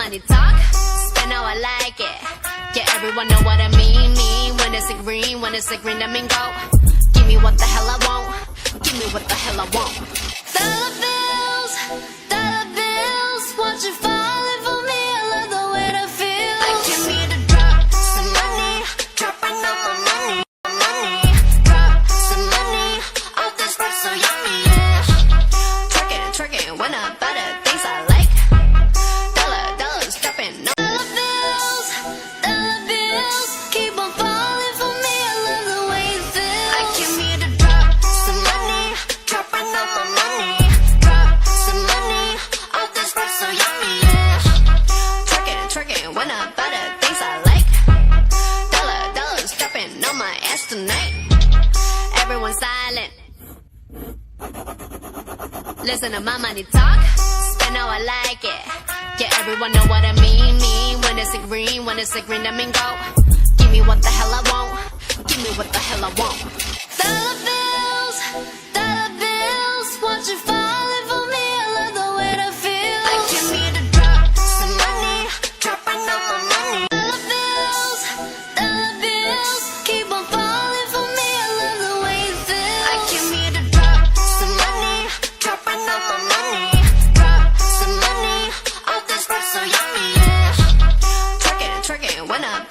money talk, spend how I like it. Yeah, everyone know what I mean. When it's a green, I mean go. Give me what the hell I want. Give me what the hell I want. Dollar bills, watch it falling for me. I love the way that feels. Like give me the drop, some money, dropping on my money. Drop some money, all this stuff so yummy, yeah. Twerking, when I buy the things I like. Dollars dropping on dollar bills, keep on falling for me. I love the way it feels. Like give me the drop, some money, dropping on my money. Drop some money, all this stuff so yummy, yeah. Twerking, when I buy the things I like. Dollars dropping on my ass tonight. Everyone silent. Listen to my money talk, spend how I like it. Yeah, everyone know what I mean. When it's a green, I mean go. Give me what the hell I want. Give me what the hell I want. Dollar bills, watch it falling for me. I love the way that feels. Like give me the drop, some money, dropping on my money. Dollar bills, keep on falling for me. I love the way it feels. Like give me the drop, some money, dropping on my money. Drop some money, all this stuff so yummy, yeah. Twerking, when I